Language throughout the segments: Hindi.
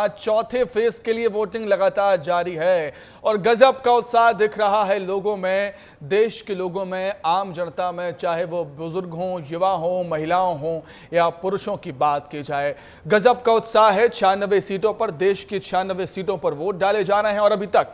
आज चौथे फेज के लिए वोटिंग लगातार जारी है और गजब का उत्साह दिख रहा है लोगों में, देश के लोगों में, आम जनता में, चाहे वो बुजुर्ग हों, युवा हों, महिलाओं हों या पुरुषों की बात की जाए। गजब का उत्साह है। 96 सीटों पर, देश की 96 सीटों पर वोट डाले जा रहे हैं और अभी तक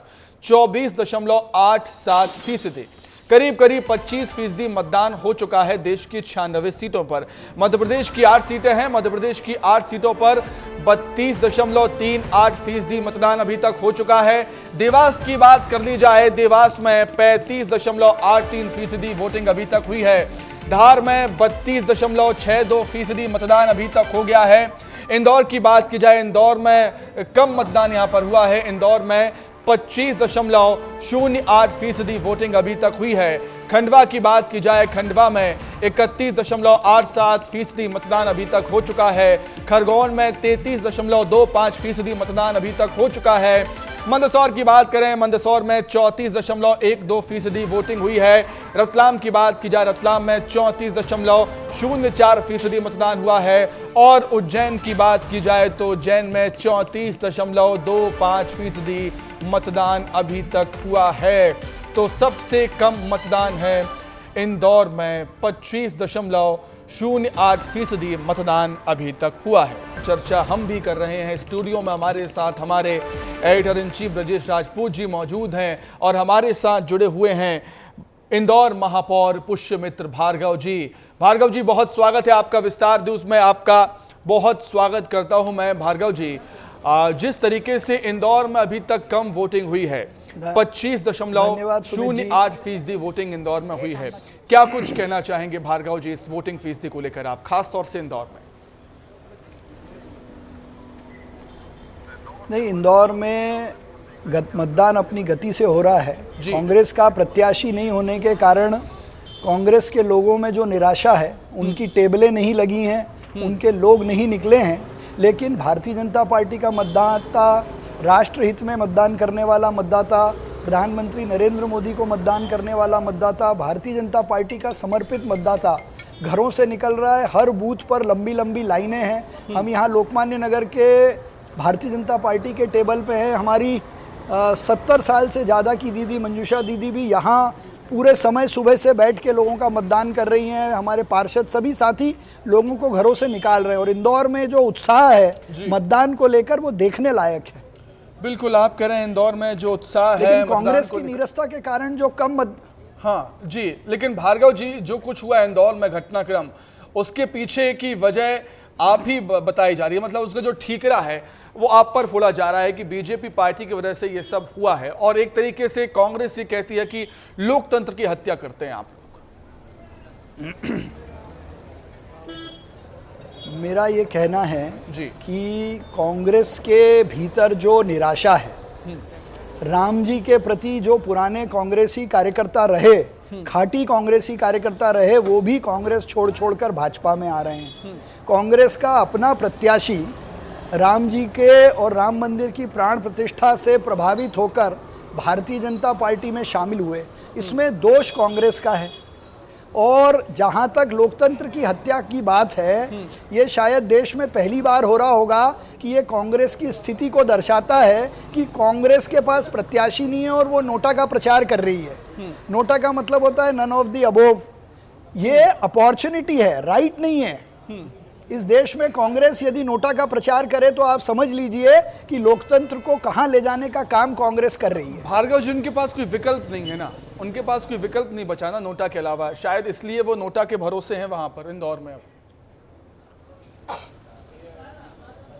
24.87%, करीब 25% मतदान हो चुका है देश की 96 सीटों पर। मध्य प्रदेश की 8 सीटें हैं। मध्य प्रदेश की 8 सीटों पर 32.38% मतदान अभी तक हो चुका है। देवास की बात कर ली जाए, देवास में 35.83% वोटिंग अभी तक हुई है। धार में 32.62% मतदान अभी तक हो गया है। इंदौर की बात की जाए, इंदौर में कम मतदान यहां पर हुआ है। इंदौर में 25.08% वोटिंग अभी तक हुई है। खंडवा की बात की जाए, खंडवा में 31.87% मतदान अभी तक हो चुका है। खरगोन में 33.25% मतदान अभी तक हो चुका है। मंदसौर की बात करें, मंदसौर में 34.12% वोटिंग हुई है। रतलाम की बात की जाए, रतलाम में 34.04% मतदान हुआ है और उज्जैन की बात की जाए तो उज्जैन में 34.25% मतदान अभी तक हुआ है। तो सबसे कम मतदान है इंदौर में, 25.08% मतदान अभी तक हुआ है। चर्चा हम भी कर रहे हैं। स्टूडियो में हमारे साथ हमारे editor in chief Brajesh Rajput ji मौजूद हैं और हमारे साथ जुड़े हुए हैं इंदौर महापौर पुष्यमित्र भार्गव जी। भार्गव जी, बहुत स्वागत है आपका विस्तार न्यूज़ में। आपका बहुत स्वागत करता हूं मैं भार्गव जी। जिस तरीके से इंदौर में अभी तक कम वोटिंग हुई है, 25.08% वोटिंग इंदौर में हुई है, क्या कुछ कहना चाहेंगे भार्गव जी इस वोटिंग फीसदी को लेकर आप, खास तौर से इंदौर में? नहीं, इंदौर में मतदान अपनी गति से हो रहा है। कांग्रेस का प्रत्याशी नहीं होने के कारण कांग्रेस के लोगों में जो निराशा है, उनकी टेबलें नहीं लगी हैं, उनके लोग नहीं निकले हैं। लेकिन भारतीय जनता पार्टी का मतदाता, राष्ट्रहित में मतदान करने वाला मतदाता, प्रधानमंत्री नरेंद्र मोदी को मतदान करने वाला मतदाता, भारतीय जनता पार्टी का समर्पित मतदाता घरों से निकल रहा है। हर बूथ पर लंबी लंबी लाइनें हैं। हम यहाँ लोकमान्य नगर के भारतीय जनता पार्टी के टेबल पे हैं। हमारी 70 साल से ज़्यादा की दीदी मंजूषा दीदी भी यहाँ पूरे समय सुबह से बैठ के लोगों का मतदान कर रही हैं। हमारे पार्षद सभी साथी लोगों को घरों से निकाल रहे हैं और इंदौर में जो उत्साह है मतदान को लेकर, वो देखने लायक है। बिल्कुल, आप कह रहे हैं इंदौर में जो उत्साह है, कांग्रेस की नीरसता के कारण जो कम हाँ जी, लेकिन भार्गव जी, जो कुछ हुआ इंदौर में घटनाक्रम, उसके पीछे की वजह आप ही बताई जा रही है। मतलब उसका जो ठीकरा है वो आप पर फोड़ा जा रहा है कि बीजेपी पार्टी की वजह से ये सब हुआ है और एक तरीके से कांग्रेस ये कहती है कि लोकतंत्र की हत्या करते हैं आप लोग। मेरा ये कहना है जी कि कांग्रेस के भीतर जो निराशा है, राम जी के प्रति जो पुराने कांग्रेसी कार्यकर्ता रहे, खाटी कांग्रेसी कार्यकर्ता रहे, वो भी कांग्रेस छोड़ छोड़कर भाजपा में आ रहे हैं। कांग्रेस का अपना प्रत्याशी राम जी के और राम मंदिर की प्राण प्रतिष्ठा से प्रभावित होकर भारतीय जनता पार्टी में शामिल हुए। इसमें दोष कांग्रेस का है। और जहां तक लोकतंत्र की हत्या की बात है, ये शायद देश में पहली बार हो रहा होगा कि ये कांग्रेस की स्थिति को दर्शाता है कि कांग्रेस के पास प्रत्याशी नहीं है और वो नोटा का प्रचार कर रही है। नोटा का मतलब होता है नन ऑफ द अबोव। ये अपॉर्चुनिटी है, राइट नहीं है। इस देश में कांग्रेस यदि नोटा का प्रचार करे तो आप समझ लीजिए कि लोकतंत्र को कहां ले जाने का काम कांग्रेस कर रही है। भार्गव जी, उनके पास कोई विकल्प नहीं है ना, उनके पास कोई विकल्प नहीं बचा ना नोटा के अलावा, शायद इसलिए वो नोटा के भरोसे हैं वहां पर इंदौर में। अब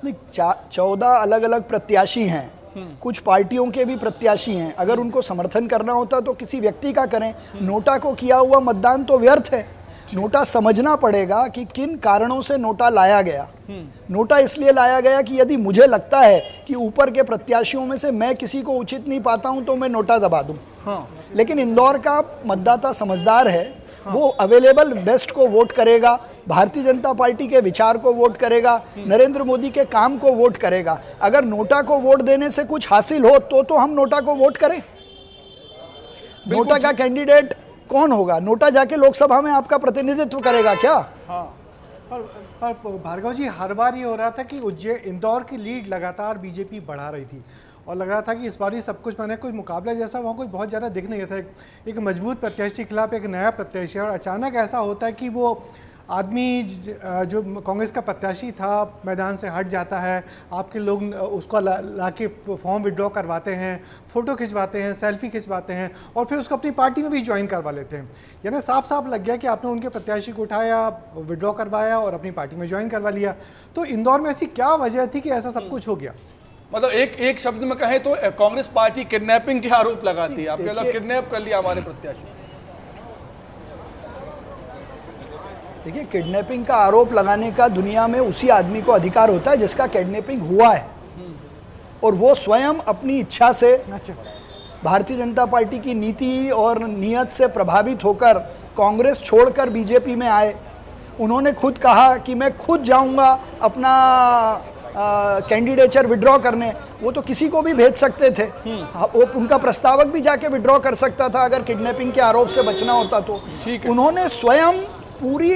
नहीं, 14 अलग अलग प्रत्याशी हैं, कुछ पार्टियों के भी प्रत्याशी हैं। अगर उनको समर्थन करना होता तो किसी व्यक्ति का करें। नोटा को किया हुआ मतदान तो व्यर्थ है। नोटा समझना पड़ेगा कि किन कारणों से नोटा लाया गया। नोटा इसलिए लाया गया कि यदि मुझे लगता है कि ऊपर के प्रत्याशियों में से मैं किसी को उचित नहीं पाता हूं तो मैं नोटा दबा दूं। लेकिन इंदौर का मतदाता समझदार है। वो अवेलेबल बेस्ट को वोट करेगा, भारतीय जनता पार्टी के विचार को वोट करेगा, नरेंद्र मोदी के काम को वोट करेगा। अगर नोटा को वोट देने से कुछ हासिल हो तो हम नोटा को वोट करें। नोटा का कैंडिडेट कौन होगा? नोटा जाके लोकसभा में आपका प्रतिनिधित्व करेगा क्या? पर भार्गव जी, हर बार ये हो रहा था कि इंदौर की लीड लगातार बीजेपी बढ़ा रही थी और लग रहा था कि इस बार ही सब कुछ मैंने कोई मुकाबला जैसा वहाँ कोई बहुत ज़्यादा दिख नहीं था। एक मजबूत प्रत्याशी के खिलाफ एक नया प्रत्याशी, और अचानक ऐसा होता है कि वो आदमी जो कांग्रेस का प्रत्याशी था मैदान से हट जाता है, आपके लोग उसको ला के फॉर्म विड्रॉ करवाते हैं, फ़ोटो खिंचवाते हैं, सेल्फी खिंचवाते हैं और फिर उसको अपनी पार्टी में भी ज्वाइन करवा लेते हैं। यानी साफ साफ लग गया कि आपने उनके प्रत्याशी को उठाया, विड्रॉ करवाया और अपनी पार्टी में ज्वाइन करवा लिया। तो इंदौर में ऐसी क्या वजह थी कि ऐसा सब कुछ हो गया? मतलब एक शब्द में कहें तो कांग्रेस पार्टी किडनैपिंग के आरोप लगाती है। आपके मतलब किडनैप कर लिया हमारे प्रत्याशी। देखिए, किडनैपिंग का आरोप लगाने का दुनिया में उसी आदमी को अधिकार होता है जिसका किडनैपिंग हुआ है, और वो स्वयं अपनी इच्छा से भारतीय जनता पार्टी की नीति और नीयत से प्रभावित होकर कांग्रेस छोड़कर बीजेपी में आए। उन्होंने खुद कहा कि मैं खुद जाऊंगा अपना कैंडिडेचर विड्रॉ करने। वो तो किसी को भी भेज सकते थे, वो उनका प्रस्तावक भी जाके विड्रॉ कर सकता था अगर किडनैपिंग के आरोप से बचना होता तो। उन्होंने स्वयं पूरी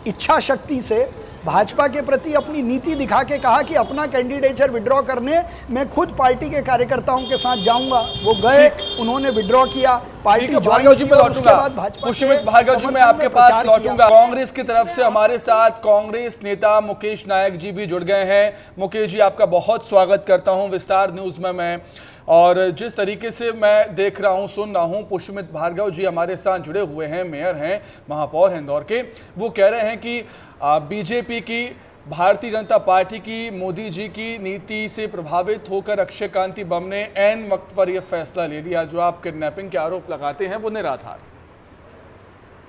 इच्छा शक्ति से भाजपा के प्रति अपनी नीति दिखा के कहा कि अपना कैंडिडेचर विड्रॉ करने मैं खुद पार्टी के कार्यकर्ताओं के साथ जाऊंगा। वो गए, उन्होंने विड्रॉ किया, पार्टी भार्गव जी पे लौटूंगा, पुष्यमित भार्गव जी मैं आपके पास लौटूंगा। कांग्रेस की तरफ से हमारे साथ कांग्रेस नेता मुकेश नायक जी भी जुड़ गए हैं। मुकेश जी, आपका बहुत स्वागत करता हूं विस्तार न्यूज में मैं। और जिस तरीके से मैं देख रहा हूं, सुन रहा हूं, पुष्यमित भार्गव जी हमारे साथ जुड़े हुए हैं, मेयर हैं, महापौर हैं इंदौर के। वो कह रहे हैं कि बीजेपी की, भारतीय जनता पार्टी की, मोदी जी की नीति से प्रभावित होकर अक्षय कांति बम ने ऐन वक्त पर यह फैसला ले लिया। जो आप किडनैपिंग के आरोप लगाते हैं वो निराधार।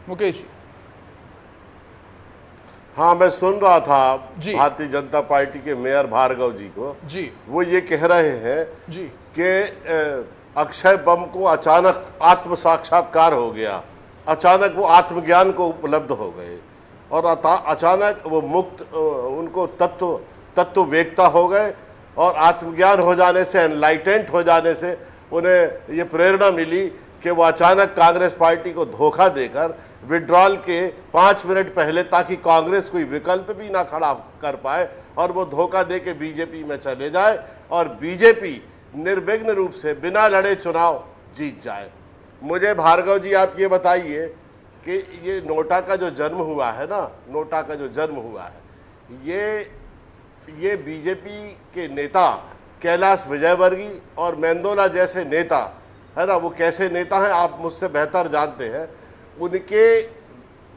मुकेश जी। हाँ, मैं सुन रहा था भारतीय जनता पार्टी के मेयर भार्गव जी को जी। वो ये कह रहे हैं जी कि अक्षय बम को अचानक आत्म साक्षात्कार हो गया, अचानक वो आत्मज्ञान को उपलब्ध हो गए और अचानक वो मुक्त, उनको तत्ववेत्ता हो गए और आत्मज्ञान हो जाने से, एनलाइटेंट हो जाने से उन्हें ये प्रेरणा मिली कि वो अचानक कांग्रेस पार्टी को धोखा देकर विड्रॉल के 5 मिनट पहले, ताकि कांग्रेस कोई विकल्प भी ना खड़ा कर पाए और वो धोखा दे के बीजेपी में चले जाए और बीजेपी निर्विघ्न रूप से बिना लड़े चुनाव जीत जाए। मुझे भार्गव जी आप ये बताइए कि ये नोटा का जो जन्म हुआ है ना, नोटा का जो जन्म हुआ है, ये बीजेपी के नेता कैलाश विजयवर्गीय और मेंदोला जैसे नेता है ना, वो कैसे नेता हैं आप मुझसे बेहतर जानते हैं। उनके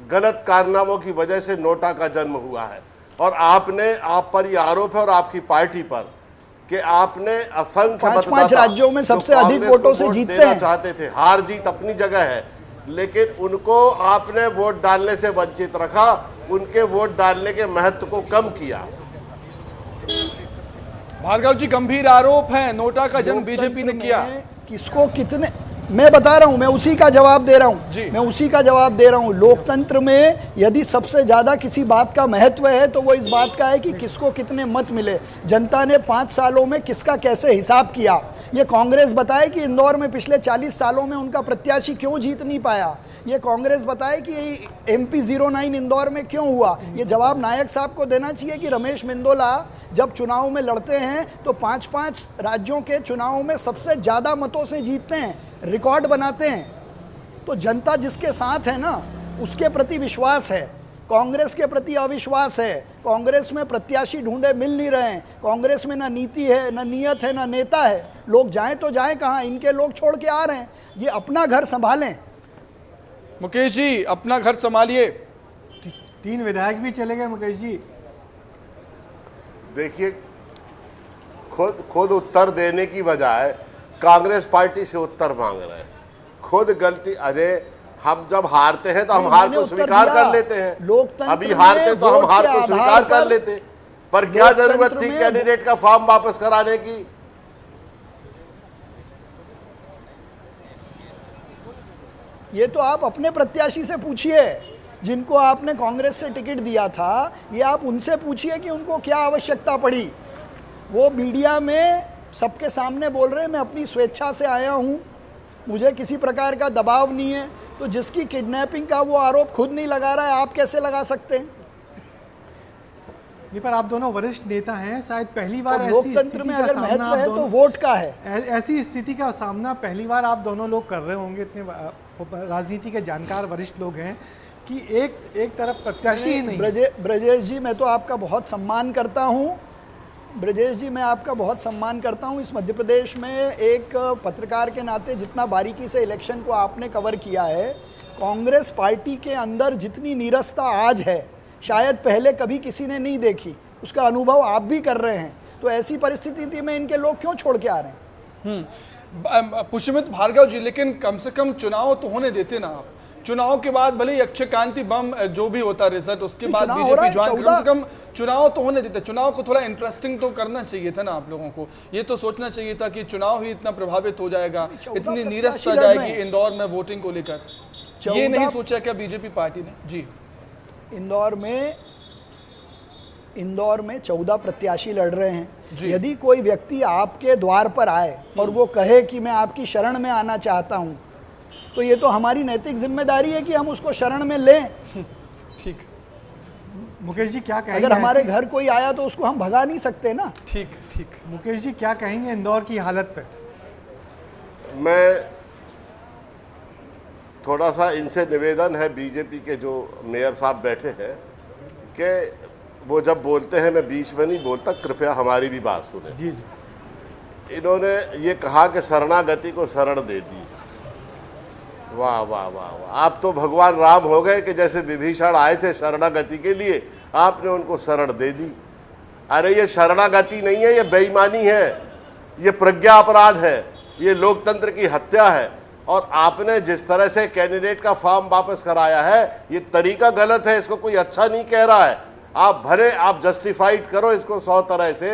गलत कारनामों की वजह से नोटा का जन्म हुआ है और आप पर ये आरोप है और आपकी पार्टी पर कि आपने असंख्य पांच राज्यों में सबसे अधिक वोटों से जीतते हैं, चाहते थे। हार जीत अपनी जगह है, लेकिन उनको आपने वोट डालने से वंचित रखा, उनके वोट डालने के महत्व को कम किया। भार्गव जी, गंभीर आरोप है, नोटा का जन्म बीजेपी ने किया। किसको कितने, मैं बता रहा हूं, मैं उसी का जवाब दे रहा हूं। लोकतंत्र में यदि सबसे ज्यादा किसी बात का महत्व है तो वो इस बात का है कि किसको कितने मत मिले। जनता ने 5 सालों में किसका कैसे हिसाब किया। ये कांग्रेस बताए कि इंदौर में पिछले 40 सालों में उनका प्रत्याशी क्यों जीत नहीं पाया। ये कांग्रेस बताए कि MP 09 इंदौर में क्यों हुआ। ये जवाब नायक साहब को देना चाहिए कि रमेश मेंदोला जब चुनाव में लड़ते हैं तो 5-5 राज्यों के चुनावों में सबसे ज्यादा मतों से जीतते हैं, रिकॉर्ड बनाते हैं। तो जनता जिसके साथ है ना, उसके प्रति विश्वास है, कांग्रेस के प्रति अविश्वास है। कांग्रेस में प्रत्याशी ढूंढे मिल नहीं रहे हैं, कांग्रेस में ना नीति है, ना नीयत है, ना नेता है। लोग जाएं तो जाएं कहां, इनके लोग छोड़ के आ रहे हैं। ये अपना घर संभालें। मुकेश जी, अपना घर संभालिए। 3 विधायक भी चले गए मुकेश जी। देखिए, खुद उत्तर देने की बजाय कांग्रेस पार्टी से उत्तर मांग रहे हैं। खुद गलती, अरे हम जब हारते हैं तो हम हार को स्वीकार कर लेते हैं। अभी हारते तो हम हार को स्वीकार कर लेते, पर क्या जरूरत थी कैंडिडेट का फॉर्म वापस कराने की। ये तो आप अपने प्रत्याशी से पूछिए, जिनको आपने कांग्रेस से टिकट दिया था, ये आप उनसे पूछिए कि उनको क्या आवश्यकता पड़ी। वो मीडिया में सबके सामने बोल रहे हैं मैं अपनी स्वेच्छा से आया हूँ, मुझे किसी प्रकार का दबाव नहीं है। तो जिसकी किडनैपिंग का वो आरोप खुद नहीं लगा रहा है, आप कैसे लगा सकते हैं? नहीं, पर आप दोनों वरिष्ठ नेता हैं, शायद पहली बार और ऐसी लोकतंत्र स्थिति में का अगर सामना महत्व आप है तो दोनों वोट का है। ऐसी स्थिति का सामना पहली बार आप दोनों लोग कर रहे होंगे, इतने राजनीति के जानकार वरिष्ठ लोग हैं, कि एक तरफ प्रत्याशी ही नहीं। ब्रजेश जी, मैं तो आपका बहुत सम्मान करता हूँ। ब्रजेश जी, मैं आपका बहुत सम्मान करता हूँ। इस मध्य प्रदेश में एक पत्रकार के नाते जितना बारीकी से इलेक्शन को आपने कवर किया है, कांग्रेस पार्टी के अंदर जितनी नीरसता आज है शायद पहले कभी किसी ने नहीं देखी। उसका अनुभव आप भी कर रहे हैं। तो ऐसी परिस्थिति में इनके लोग क्यों छोड़ के आ रहे हैं? पुष्यमित भार्गव जी, लेकिन कम से कम चुनाव तो होने देते ना आप। चुनाव के बाद भले ही अक्षय कांति बम जो भी होता रिजल्ट, उसके बाद बीजेपी ज्वाइन, कम से कम चुनाव तो होने देते। चुनाव को थोड़ा इंटरेस्टिंग तो करना चाहिए था ना आप लोगों को। ये तो सोचना चाहिए था कि चुनाव ही इतना प्रभावित हो जाएगा, इतनी नीरसता जाएगी इंदौर में वोटिंग को लेकर। ये नहीं सोचा क्या बीजेपी पार्टी ने? जी, इंदौर में 14 प्रत्याशी लड़ रहे हैं। यदि कोई व्यक्ति आपके द्वार पर आए और वो कहे कि मैं आपकी शरण में आना चाहता हूं, तो ये तो हमारी नैतिक जिम्मेदारी है कि हम उसको शरण में लें। ठीक। मुकेश जी क्या कहेंगे? अगर हमारे घर कोई आया तो उसको हम भगा नहीं सकते ना। ठीक ठीक। मुकेश जी क्या कहेंगे इंदौर की हालत पे? मैं थोड़ा सा इनसे निवेदन है, बीजेपी के जो मेयर साहब बैठे हैं, कि वो जब बोलते हैं मैं बीच में नहीं बोलता, कृपया हमारी भी बात सुने। जी जी। इन्होंने ये कहा कि शरणागति को शरण दे दी। वाह वाह वाह वाह, आप तो भगवान राम हो गए कि जैसे विभीषण आए थे शरणागति के लिए, आपने उनको शरण दे दी। अरे ये शरणागति नहीं है, ये बेईमानी है, ये प्रज्ञा अपराध है, ये लोकतंत्र की हत्या है। और आपने जिस तरह से कैंडिडेट का फॉर्म वापस कराया है, ये तरीका गलत है, इसको कोई अच्छा नहीं कह रहा है। आप भले आप जस्टिफाइड करो इसको 100 तरह से।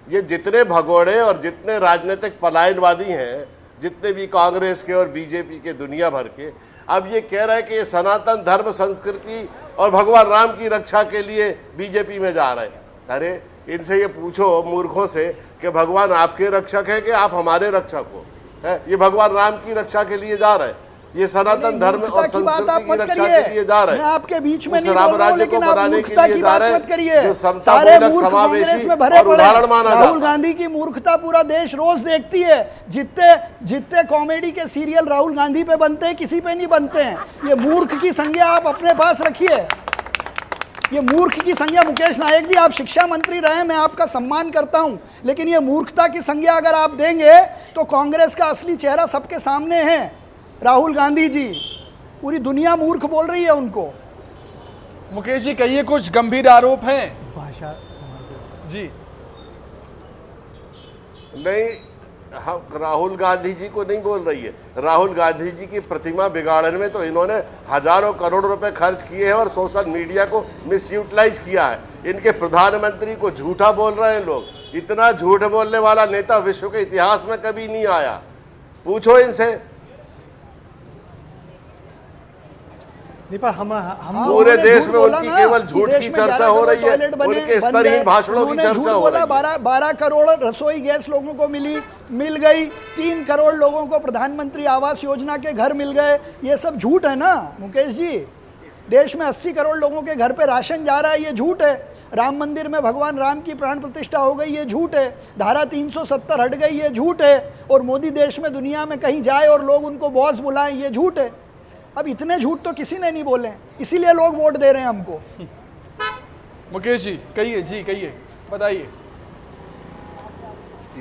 ये जितने भगोड़े और जितने राजनीतिक पलायनवादी हैं, जितने भी कांग्रेस के और बीजेपी के दुनिया भर के, अब ये कह रहे हैं कि ये सनातन धर्म संस्कृति और भगवान राम की रक्षा के लिए बीजेपी में जा रहे हैं। अरे इनसे ये पूछो मूर्खों से कि भगवान आपके रक्षक है कि आप हमारे रक्षक हो? है ये भगवान राम की रक्षा के लिए जा रहे हैं, ये सनातन धर्म और संस्कृति की रक्षा के लिए जा रहे हैं, आपके बीच में उस राम राज्य को बनाने के लिए जा रहे हैं, जो समतामूलक समावेशी और उदाहरण माना जाता है। राहुल गांधी की मूर्खता पूरा देश रोज देखती है। जितने कॉमेडी के सीरियल राहुल गांधी पे बनते हैं, किसी पे नहीं बनते हैं। ये मूर्ख की संज्ञा आप अपने पास रखिए। ये मूर्ख की संज्ञा, मुकेश नायक जी आप शिक्षा मंत्री रहे, मैं आपका सम्मान करता हूं, लेकिन ये मूर्खता की संज्ञा अगर आप देंगे तो कांग्रेस का असली चेहरा सबके सामने है। राहुल गांधी जी, पूरी दुनिया मूर्ख बोल रही है उनको। मुकेश जी कहिए, कुछ गंभीर आरोप हैं। भाषा जी नहीं, हम राहुल गांधी जी को नहीं बोल रही है। राहुल गांधी जी की प्रतिमा बिगाड़ने में तो इन्होंने हजारों करोड़ रुपए खर्च किए हैं और सोशल मीडिया को मिसयूटिलाइज किया है। इनके प्रधानमंत्री को झूठा बोल रहे हैं लोग। इतना झूठ बोलने वाला नेता विश्व के इतिहास में कभी नहीं आया, पूछो इनसे। नहीं, पर हम पूरे देश में उनकी केवल झूठ की चर्चा हो रही है, उनके स्तरहीन भाषणों की चर्चा हो रही है। 12 करोड़ रसोई गैस लोगों को मिल गई, 3 करोड़ लोगों को प्रधानमंत्री आवास योजना के घर मिल गए। ये सब झूठ है ना मुकेश जी। देश में 80 करोड़ लोगों के घर पे राशन जा रहा है, ये झूठ है। राम मंदिर में भगवान राम की प्राण प्रतिष्ठा हो गई, ये झूठ है। धारा 370 हट गई, ये झूठ है। और मोदी देश में दुनिया में कहीं जाए और लोग उनको बॉस बुलाएं, ये झूठ है। अब इतने झूठ तो किसी ने नहीं बोले, इसीलिए लोग वोट दे रहे हैं हमको। मुकेश जी कहिए, जी कहिए, बताइए।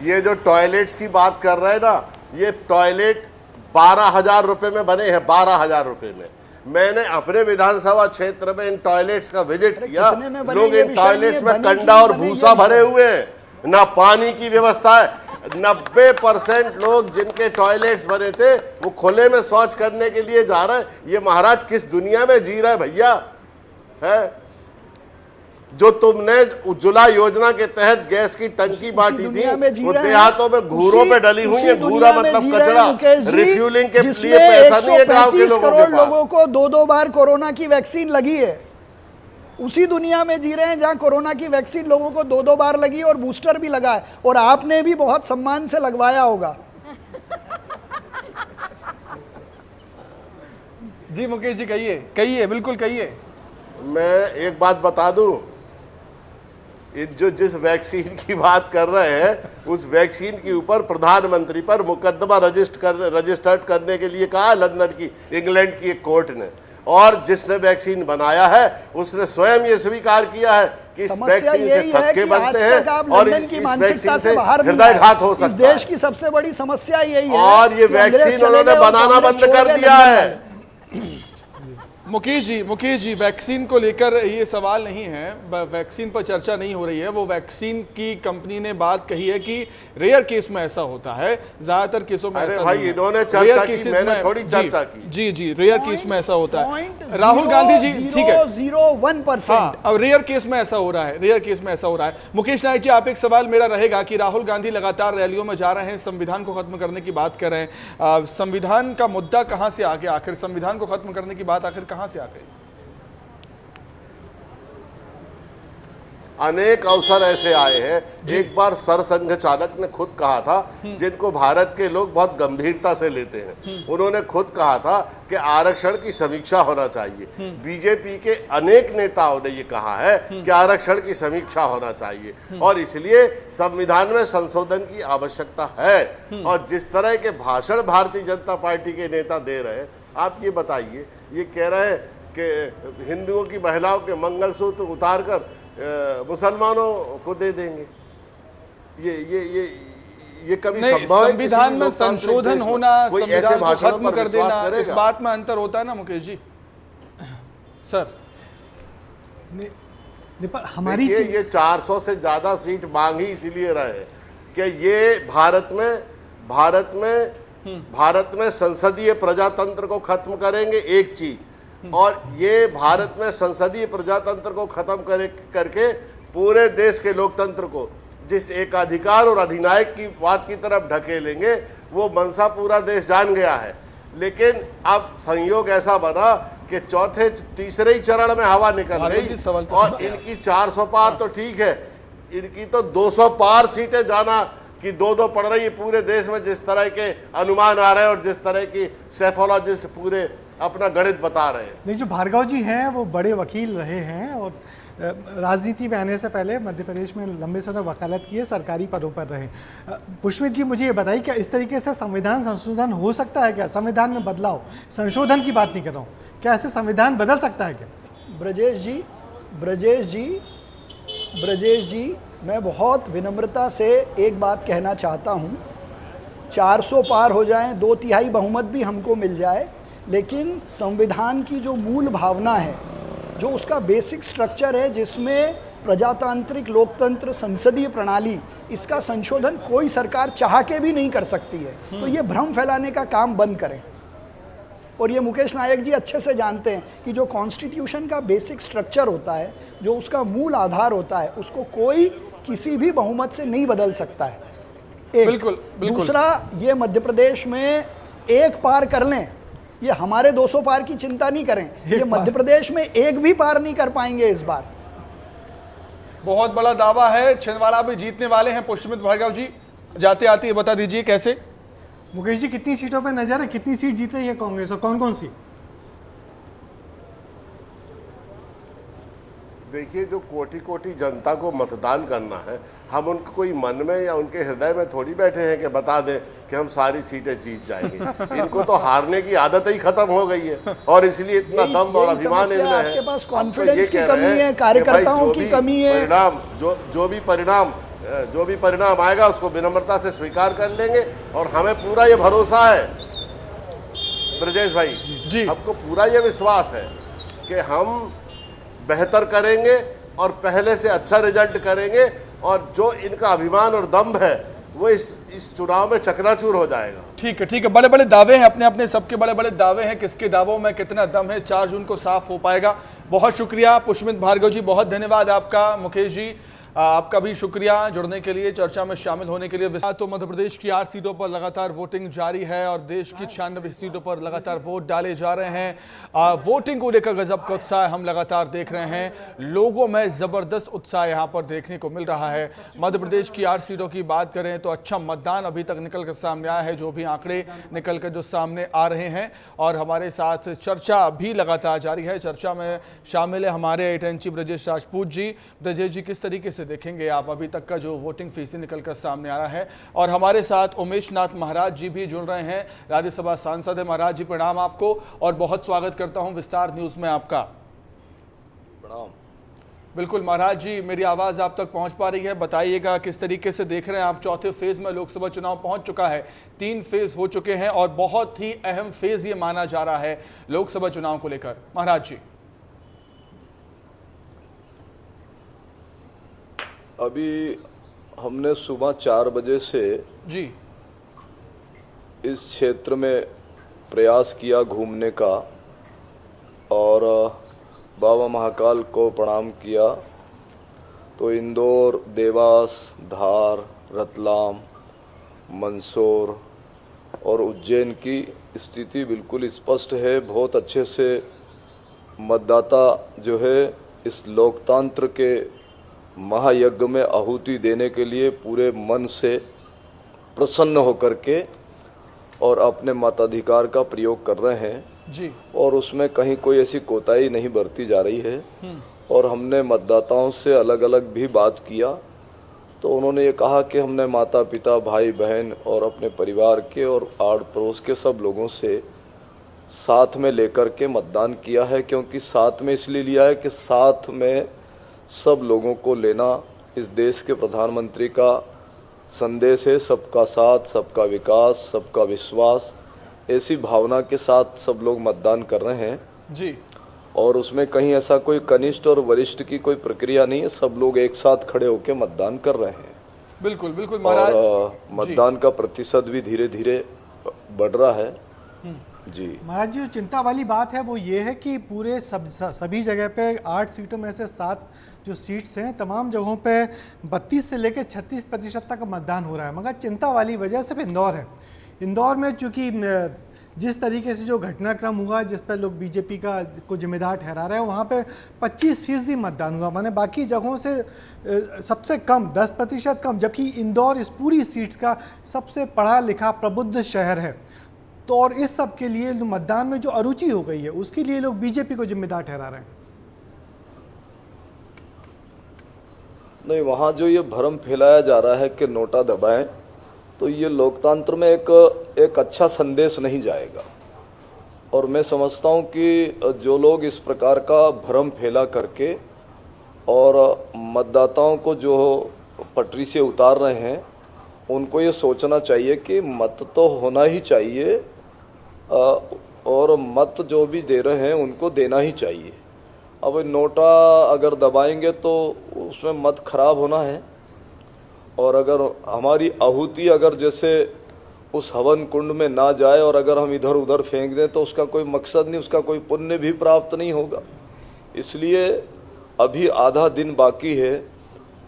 ये जो टॉयलेट्स की बात कर रहे हैं ना, ये टॉयलेट 12,000 रुपए में बने हैं, 12,000 रुपए में। मैंने अपने विधानसभा क्षेत्र में इन टॉयलेट्स का विजिट किया। लोग इन टॉयलेट्स में कंडा और भूसा भरे हुए हैं, ना पानी की व्यवस्था है। 90% लोग जिनके टॉयलेट्स बने थे वो खुले में शौच करने के लिए जा रहे हैं। ये महाराज किस दुनिया में जी रहे हैं भैया? है जो तुमने उज्ज्वला योजना के तहत गैस की टंकी बांटी थी, वो देहातों में घूरों पे डली हुई है। घूरा मतलब कचरा, रिफ्यूलिंग के लिए पैसा नहीं है गांव के लोगों के पास। लोगों को 2-2 बार कोरोना की वैक्सीन लगी है। उसी दुनिया में जी रहे हैं जहां कोरोना की वैक्सीन लोगों को 2-2 बार लगी और बूस्टर भी लगा है, और आपने भी बहुत सम्मान से लगवाया होगा। जी मुकेश जी कहिए, कहिए, बिल्कुल कहिए। मैं एक बात बता दूं, जो जिस वैक्सीन की बात कर रहे हैं उस वैक्सीन के ऊपर प्रधानमंत्री पर मुकदमा रजिस्टर्ड करने के लिए कहा लंदन की, इंग्लैंड की एक कोर्ट ने। और जिसने वैक्सीन बनाया है उसने स्वयं ये स्वीकार किया है कि इस वैक्सीन से थक्के बनते हैं और इस वैक्सीन से हृदयघात हो सकता है। इस देश की सबसे बड़ी समस्या यही है और ये वैक्सीन उन्होंने बनाना बंद कर दिया है। मुकेश जी, वैक्सीन को लेकर ये सवाल नहीं है, वैक्सीन पर चर्चा नहीं हो रही है। वो वैक्सीन की कंपनी ने बात कही है कि रेयर केस में ऐसा होता है, ज्यादातर केसों में ऐसा भाई नहीं है। इन्होंने चर्चा की, मैंने थोड़ी चर्चा की। जी, रेयर केस में ऐसा होता है। राहुल गांधी जी, ठीक है, 0.01%। हाँ, अब रेयर केस में ऐसा हो रहा है, रेयर केस में ऐसा हो रहा है। मुकेश नायक जी, आप एक सवाल मेरा रहेगा कि राहुल गांधी लगातार रैलियों में जा रहे हैं, संविधान को खत्म करने की बात कर रहे हैं। संविधान का मुद्दा कहां से आ गया आखिर? संविधान को खत्म करने की बात आखिर कहां से आ गई? अनेक अवसर ऐसे आए हैं। एक बार सरसंघ चालक ने खुद कहा था, जिनको भारत के लोग बहुत गंभीरता से लेते हैं, उन्होंने खुद कहा था कि आरक्षण की समीक्षा होना चाहिए। बीजेपी के अनेक नेताओं ने ये कहा है कि आरक्षण की समीक्षा होना चाहिए और इसलिए संविधान में संशोधन की आवश्यकता है। और जिस तरह के भाषण भारतीय जनता पार्टी के नेता दे रहे हैं, आप ये बताइए, ये कह रहे हैं कि हिंदुओं की महिलाओं के मंगलसूत्र उतारकर मुसलमानों को दे देंगे। ये कभी संभव है? संविधान में संशोधन होना, संविधान को खत्म कर देना, इस बात में अंतर होता है ना मुकेश जी? सर हमारी ये 400 से ज्यादा सीट मांग ही इसलिए रहे कि ये भारत में संसदीय प्रजातंत्र को खत्म करेंगे, एक चीज, और ये भारत में संसदीय प्रजातंत्र को खत्म करके पूरे देश के लोकतंत्र को जिस एकाधिकार और अधिनायक की बात की तरफ ढकेलेंगे, वो मनसा पूरा देश जान गया है। लेकिन अब संयोग ऐसा बना कि तीसरे ही चरण में हवा निकल गई और इनकी 400 पार तो ठीक है, इनकी तो 200 पार सीटें जाना कि दो पड़ रही है पूरे देश में, जिस तरह के अनुमान आ रहे हैं और जिस तरह की सेफोलॉजिस्ट पूरे अपना गणित बता रहे हैं। नहीं, जो भार्गव जी हैं वो बड़े वकील रहे हैं और राजनीति में आने से पहले मध्य प्रदेश में लंबे समय वकालत किए, सरकारी पदों पर रहे। पुष्मित जी, मुझे ये बताइए, क्या इस तरीके से संविधान संशोधन हो सकता है? क्या संविधान में बदलाव, संशोधन की बात नहीं कर रहा हूँ, क्या ऐसे संविधान बदल सकता है क्या? ब्रजेश जी, मैं बहुत विनम्रता से एक बात कहना चाहता हूँ। 400 पार हो जाएं, 2/3 बहुमत भी हमको मिल जाए, लेकिन संविधान की जो मूल भावना है, जो उसका बेसिक स्ट्रक्चर है, जिसमें प्रजातांत्रिक लोकतंत्र, संसदीय प्रणाली, इसका संशोधन कोई सरकार चाह के भी नहीं कर सकती है। तो ये भ्रम फैलाने का काम बंद करें। और ये मुकेश नायक जी अच्छे से जानते हैं कि जो कॉन्स्टिट्यूशन का बेसिक स्ट्रक्चर होता है, जो उसका मूल आधार होता है, उसको कोई किसी भी बहुमत से नहीं बदल सकता है। बिल्कुल। दूसरा, ये मध्य प्रदेश में एक पार कर लें, ये हमारे 200 पार की चिंता नहीं करें, ये मध्य प्रदेश में एक भी पार नहीं कर पाएंगे इस बार। बहुत बड़ा दावा है, छिंदवाड़ा भी जीतने वाले हैं पुष्मित भार्गव जी। जाते आते ये बता दीजिए कैसे? मुकेश जी, कितनी सीटों पे नजर है, कितनी सीट जीत रही है कांग्रेस और कौन कौन सी? देखिए, जो कोटि कोटि जनता को मतदान करना है, हम उनको कोई मन में या उनके हृदय में थोड़ी बैठे हैं कि बता दें कि हम सारी सीटें जीत जाएंगे। इनको तो हारने की आदत ही खत्म हो गई है और इसलिए इतना दम और अभिमान इनमें है। आपके पास कॉन्फिडेंस की कमी है, कार्यकर्ताओं की कमी है। जो भी परिणाम आएगा उसको विनम्रता से स्वीकार कर लेंगे और हमें पूरा ये भरोसा है ब्रजेश भाई जी, हमको पूरा ये विश्वास है कि हम बेहतर करेंगे और पहले से अच्छा रिजल्ट करेंगे और जो इनका अभिमान और दम्भ है वो इस चुनाव में चकनाचूर हो जाएगा। ठीक है। बड़े बड़े दावे हैं, अपने अपने सबके बड़े बड़े दावे हैं, किसके दावों में कितना दम है 4 जून को साफ हो पाएगा। बहुत शुक्रिया पुष्मित भार्गव जी, बहुत धन्यवाद आपका। मुकेश जी, आपका भी शुक्रिया जुड़ने के लिए, चर्चा में शामिल होने के लिए। तो मध्य प्रदेश की 8 सीटों पर लगातार वोटिंग जारी है और देश की 96 सीटों पर लगातार वोट डाले जा रहे हैं। वोटिंग को लेकर गजब का उत्साह हम लगातार देख रहे हैं, लोगों में ज़बरदस्त उत्साह यहाँ पर देखने को मिल रहा है। मध्य प्रदेश की 8 सीटों की बात करें तो अच्छा मतदान अभी तक निकल कर सामने आया है, जो भी आंकड़े निकल कर जो सामने आ रहे हैं। और हमारे साथ चर्चा भी लगातार जारी है। चर्चा में शामिल है हमारे editor in chief Brajesh Rajput ji. Brajesh ji, किस तरीके से देखेंगे आप अभी तक का जो वोटिंग फीस निकल कर सामने आ रहा है। और हमारे साथ उमेश नाथ महाराज जी भी जुड़ रहे हैं, राज्यसभा सांसद है। महाराज जी प्रणाम आपको और बहुत स्वागत करता हूं विस्तार न्यूज में आपका। प्रणाम। बिल्कुल महाराज जी, मेरी आवाज़ आप तक पहुंच पा रही है? बताइएगा किस तरीके से देख रहे हैं आप। चौथे फेज में लोकसभा चुनाव पहुंच चुका है, 3 फेज हो चुके हैं और बहुत ही अहम फेज ये माना जा रहा है लोकसभा चुनाव को लेकर। महाराज जी अभी हमने सुबह 4 बजे से जी इस क्षेत्र में प्रयास किया घूमने का और बाबा महाकाल को प्रणाम किया। तो इंदौर, देवास, धार, रतलाम, मंदसौर और उज्जैन की स्थिति बिल्कुल स्पष्ट है। बहुत अच्छे से मतदाता जो है इस लोकतंत्र के महायज्ञ में आहुति देने के लिए पूरे मन से प्रसन्न होकर के और अपने मताधिकार का प्रयोग कर रहे हैं जी। और उसमें कहीं कोई ऐसी कोताही नहीं बरती जा रही है। और हमने मतदाताओं से अलग अलग भी बात किया तो उन्होंने ये कहा कि हमने माता पिता, भाई बहन और अपने परिवार के और आड़ पड़ोस के सब लोगों से साथ में लेकर के मतदान किया है। क्योंकि साथ में इसलिए लिया है कि साथ में सब लोगों को लेना इस देश के प्रधानमंत्री का संदेश है। सबका साथ, सबका विकास, सबका विश्वास, ऐसी भावना के साथ सब लोग मतदान कर रहे हैं जी। और उसमें कहीं ऐसा कोई कनिष्ठ और वरिष्ठ की कोई प्रक्रिया नहीं है। सब लोग एक साथ खड़े होकर मतदान कर रहे हैं। बिल्कुल बिल्कुल महाराज। और मतदान का प्रतिशत भी धीरे धीरे बढ़ रहा है जी। महाराज जी, जो चिंता वाली बात है वो ये है कि पूरे सभी जगह पे 8 सीटों में से 7 जो सीट्स हैं तमाम जगहों पे 32 से लेकर 36% तक मतदान हो रहा है। मगर चिंता वाली वजह सिर्फ इंदौर है। इंदौर में चूँकि जिस तरीके से जो घटनाक्रम हुआ जिस पर लोग बीजेपी को जिम्मेदार ठहरा रहे हैं, वहाँ पे 25% मतदान हुआ। माने बाकी जगहों से सबसे कम, 10% कम, जबकि इंदौर इस पूरी सीट्स का सबसे पढ़ा लिखा प्रबुद्ध शहर है। तो और इस सब के लिए मतदान में जो अरुचि हो गई है उसके लिए लोग बीजेपी को जिम्मेदार ठहरा रहे हैं। नहीं, वहाँ जो ये भ्रम फैलाया जा रहा है कि नोटा दबाएं, तो ये लोकतंत्र में एक अच्छा संदेश नहीं जाएगा। और मैं समझता हूँ कि जो लोग इस प्रकार का भ्रम फैला करके और मतदाताओं को जो पटरी से उतार रहे हैं, उनको ये सोचना चाहिए कि मत तो होना ही चाहिए और मत जो भी दे रहे हैं उनको देना ही चाहिए। अब नोटा अगर दबाएंगे तो उसमें मत खराब होना है। और अगर हमारी आहुति अगर जैसे उस हवन कुंड में ना जाए और अगर हम इधर उधर फेंक दें तो उसका कोई मकसद नहीं, उसका कोई पुण्य भी प्राप्त नहीं होगा। इसलिए अभी आधा दिन बाकी है।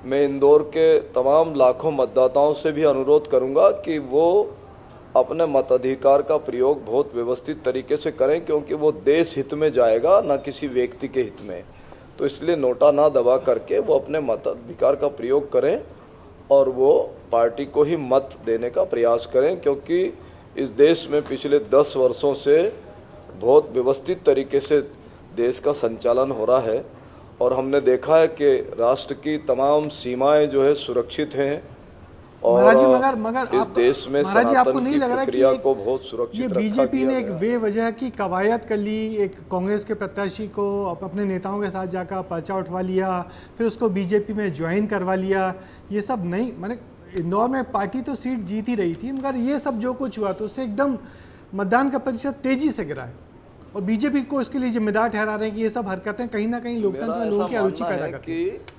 मैं इंदौर के तमाम लाखों मतदाताओं से भी अनुरोध करूंगा कि वो अपने मताधिकार का प्रयोग बहुत व्यवस्थित तरीके से करें, क्योंकि वो देश हित में जाएगा, ना किसी व्यक्ति के हित में। तो इसलिए नोटा ना दबा करके वो अपने मताधिकार का प्रयोग करें और वो पार्टी को ही मत देने का प्रयास करें। क्योंकि इस देश में पिछले 10 वर्षों से बहुत व्यवस्थित तरीके से देश का संचालन हो रहा है और हमने देखा है कि राष्ट्र की तमाम सीमाएं जो है सुरक्षित हैं। और मगर इस देश में महाराज जी, आपको नहीं लग रहा प्रक्रिया कि को बहुत सुरक्षित ये बीजेपी ने एक बेवजह की कवायद कर ली, एक कांग्रेस के प्रत्याशी को अपने नेताओं के साथ जाकर पर्चा उठवा लिया, फिर उसको बीजेपी में ज्वाइन करवा लिया। ये सब नहीं, माने इंदौर में पार्टी तो सीट जीत ही रही थी, मगर ये सब जो कुछ हुआ तो उससे एकदम मतदान का प्रतिशत तेजी से गिरा है और बीजेपी को इसके लिए जिम्मेदार ठहरा रहे हैं कि ये सब हरकतें कहीं ना कहीं लोकतंत्र में लोगों की अरुचि पैदा करती है।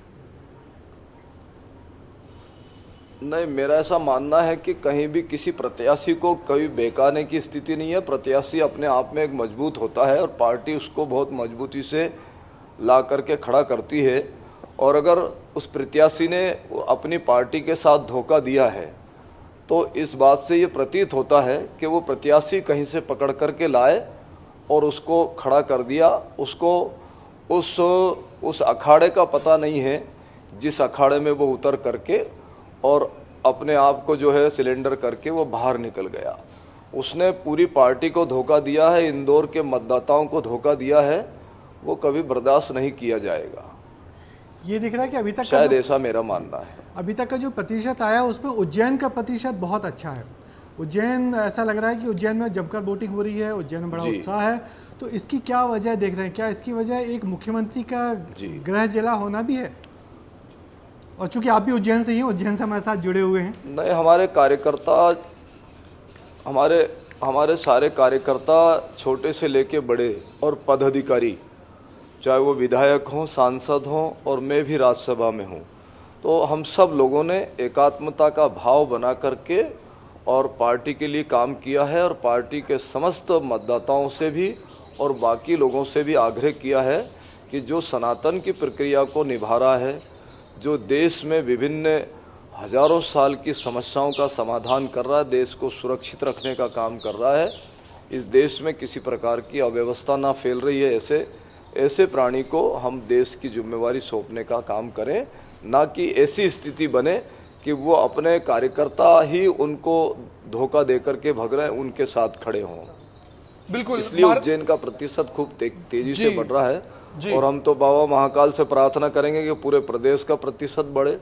नहीं, मेरा ऐसा मानना है कि कहीं भी किसी प्रत्याशी को कभी बेकाने की स्थिति नहीं है। प्रत्याशी अपने आप में एक मजबूत होता है और पार्टी उसको बहुत मजबूती से ला करके खड़ा करती है। और अगर उस प्रत्याशी ने अपनी पार्टी के साथ धोखा दिया है तो इस बात से ये प्रतीत होता है कि वो प्रत्याशी कहीं से पकड़ करके लाए और उसको खड़ा कर दिया। उसको उस अखाड़े का पता नहीं है जिस अखाड़े में वो उतर करके और अपने आप को जो है सिलेंडर करके वो बाहर निकल गया। उसने पूरी पार्टी को धोखा दिया है, इंदौर के मतदाताओं को धोखा दिया है। वो कभी बर्दाश्त नहीं किया जाएगा। ये दिख रहा है कि अभी तक का शायद जो ऐसा मेरा मानना है। अभी तक का जो प्रतिशत आया उसमें उज्जैन का प्रतिशत बहुत अच्छा है। उज्जैन ऐसा लग रहा है कि उज्जैन में जमकर वोटिंग हो रही है, उज्जैन में बड़ा जी। उत्साह है। तो इसकी क्या वजह देख रहे हैं? क्या इसकी वजह एक मुख्यमंत्री का जी। गृह जिला होना भी है? और चूंकि आप भी उज्जैन से ही हैं, उज्जैन से हमारे साथ जुड़े हुए हैं। नहीं, हमारे कार्यकर्ता, हमारे सारे कार्यकर्ता छोटे से लेके बड़े और पदाधिकारी, चाहे वो विधायक हों, सांसद हों और मैं भी राज्यसभा में हूँ, तो हम सब लोगों ने एकात्मता का भाव बना करके और पार्टी के लिए काम किया है और पार्टी के समस्त मतदाताओं से भी और बाकी लोगों से भी आग्रह किया है कि जो सनातन की प्रक्रिया को निभा रहा है, जो देश में विभिन्न हजारों साल की समस्याओं का समाधान कर रहा है, देश को सुरक्षित रखने का काम कर रहा है, इस देश में किसी प्रकार की अव्यवस्था ना फैल रही है, ऐसे प्राणी को हम देश की जिम्मेवारी सौंपने का काम करें, ना कि ऐसी स्थिति बने कि वो अपने कार्यकर्ता ही उनको धोखा दे करके भग रहे हैं, उनके साथ खड़े हों। बिल्कुल, इसलिए उज्जैन का प्रतिशत खूब तेजी से बढ़ रहा है जी। और हम तो बाबा महाकाल से प्रार्थना करेंगे कि पूरे प्रदेश का प्रतिशत बढ़े।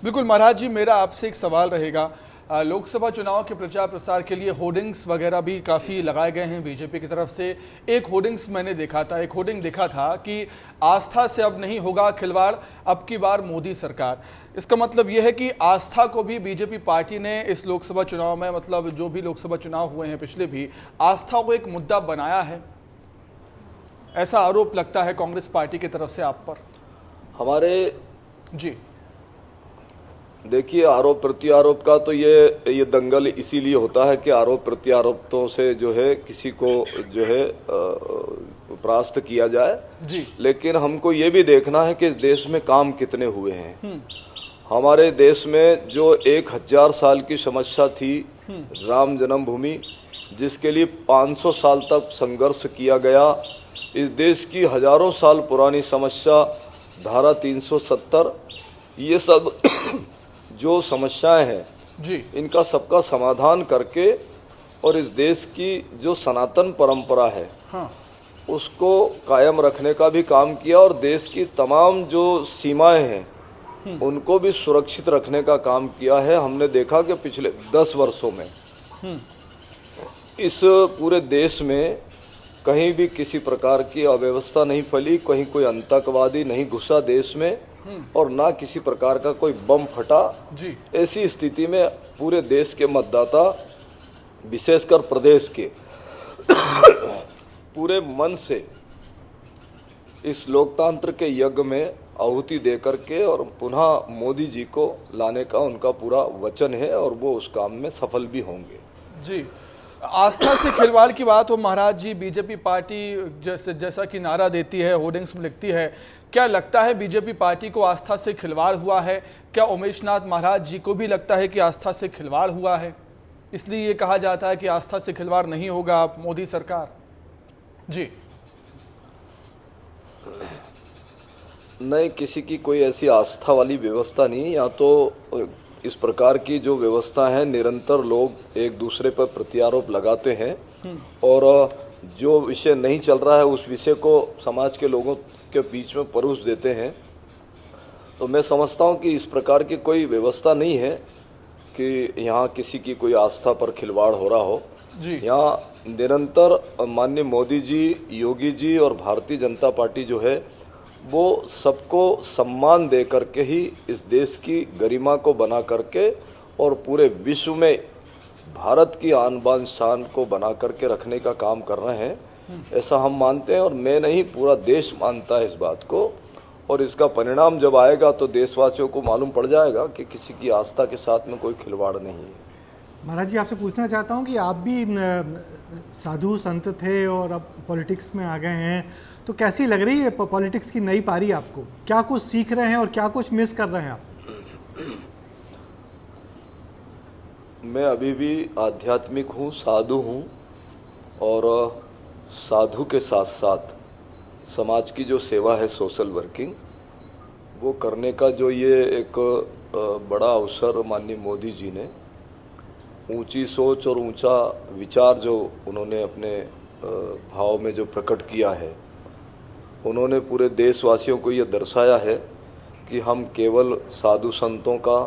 बिल्कुल महाराज जी, मेरा आपसे एक सवाल रहेगा। लोकसभा चुनाव के प्रचार प्रसार के लिए होर्डिंग्स वगैरह भी काफ़ी लगाए गए हैं बीजेपी की तरफ से। एक होर्डिंग्स मैंने देखा था, एक होर्डिंग देखा था कि आस्था से अब नहीं होगा खिलवाड़, अब की बार मोदी सरकार। इसका मतलब यह है कि आस्था को भी बीजेपी पार्टी ने इस लोकसभा चुनाव में, मतलब जो भी लोकसभा चुनाव हुए हैं पिछले भी, आस्था को एक मुद्दा बनाया है, ऐसा आरोप लगता है कांग्रेस पार्टी की तरफ से आप पर। हमारे जी देखिए, आरोप प्रत्यारोप का तो ये दंगल इसीलिए होता है कि आरोप प्रत्यारोपों से जो है किसी को जो है परास्त किया जाए जी। लेकिन हमको ये भी देखना है कि इस देश में काम कितने हुए हैं। हमारे देश में जो 1000 साल की समस्या थी राम जन्मभूमि, जिसके लिए 500 साल तक संघर्ष किया गया, इस देश की हजारों साल पुरानी समस्या धारा 370, ये सब जो समस्याएं हैं जी, इनका सबका समाधान करके और इस देश की जो सनातन परंपरा है हाँ, उसको कायम रखने का भी काम किया और देश की तमाम जो सीमाएं हैं उनको भी सुरक्षित रखने का काम किया है। हमने देखा कि पिछले 10 वर्षों में इस पूरे देश में कहीं भी किसी प्रकार की अव्यवस्था नहीं फैली, कहीं कोई आतंकवादी नहीं घुसा देश में और ना किसी प्रकार का कोई बम फटा जी। ऐसी स्थिति में पूरे देश के मतदाता, विशेषकर प्रदेश के पूरे मन से इस लोकतंत्र के यज्ञ में आहुति दे करके और पुनः मोदी जी को लाने का उनका पूरा वचन है और वो उस काम में सफल भी होंगे। जी, आस्था से खिलवाड़ की बात हो महाराज जी, बीजेपी पार्टी जैसा कि नारा देती है, होर्डिंग्स में लिखती है, क्या लगता है बीजेपी पार्टी को आस्था से खिलवाड़ हुआ है? क्या उमेश नाथ महाराज जी को भी लगता है कि आस्था से खिलवाड़ हुआ है, इसलिए ये कहा जाता है कि आस्था से खिलवाड़ नहीं होगा मोदी सरकार? जी नहीं, किसी की कोई ऐसी आस्था वाली व्यवस्था नहीं। या तो इस प्रकार की जो व्यवस्था है, निरंतर लोग एक दूसरे पर प्रत्यारोप लगाते हैं और जो विषय नहीं चल रहा है उस विषय को समाज के लोगों के बीच में परोस देते हैं। तो मैं समझता हूं कि इस प्रकार की कोई व्यवस्था नहीं है कि यहाँ किसी की कोई आस्था पर खिलवाड़ हो रहा हो जी। यहाँ निरंतर माननीय मोदी जी, योगी जी और भारतीय जनता पार्टी जो है वो सबको सम्मान दे करके ही इस देश की गरिमा को बना करके और पूरे विश्व में भारत की आन बान शान को बना करके रखने का काम कर रहे हैं, ऐसा हम मानते हैं। और मैं नहीं, पूरा देश मानता है इस बात को और इसका परिणाम जब आएगा तो देशवासियों को मालूम पड़ जाएगा कि किसी की आस्था के साथ में कोई खिलवाड़ नहीं है। महाराज जी, आपसे पूछना चाहता हूँ कि आप भी साधु संत थे और अब पॉलिटिक्स में आ गए हैं, तो कैसी लग रही है पॉलिटिक्स की नई पारी आपको? क्या कुछ सीख रहे हैं और क्या कुछ मिस कर रहे हैं आप? मैं अभी भी आध्यात्मिक हूँ, साधु हूँ और साधु के साथ साथ समाज की जो सेवा है, सोशल वर्किंग, वो करने का जो ये एक बड़ा अवसर माननीय मोदी जी ने, ऊंची सोच और ऊंचा विचार जो उन्होंने अपने भाव में जो प्रकट किया है, उन्होंने पूरे देशवासियों को ये दर्शाया है कि हम केवल साधु संतों का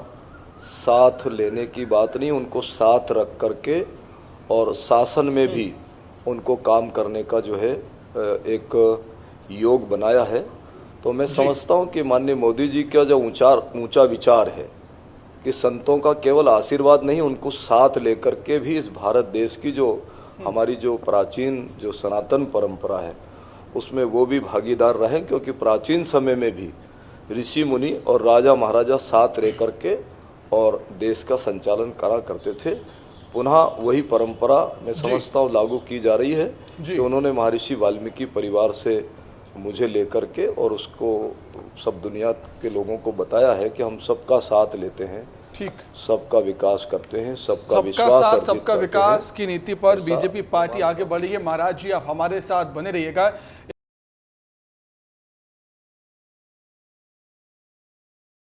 साथ लेने की बात नहीं, उनको साथ रख करके और शासन में भी उनको काम करने का जो है एक योग बनाया है। तो मैं समझता हूँ कि माननीय मोदी जी का जो ऊंचा विचार है कि संतों का केवल आशीर्वाद नहीं, उनको साथ लेकर के भी इस भारत देश की जो हमारी जो प्राचीन जो सनातन परंपरा है उसमें वो भी भागीदार रहें, क्योंकि प्राचीन समय में भी ऋषि मुनि और राजा महाराजा साथ रह करके और देश का संचालन करा करते थे। पुनः वही परंपरा मैं समझता हूँ लागू की जा रही है कि उन्होंने महर्षि वाल्मीकि परिवार से मुझे लेकर के और उसको सब दुनिया के लोगों को बताया है कि हम सबका साथ लेते हैं, ठीक, सबका विकास करते हैं, सबका सबका विश्वास साथ अर्जित सबका करते विकास हैं। की नीति पर बीजेपी पार्टी आगे बढ़ी है। महाराज जी आप हमारे साथ बने रहिएगा।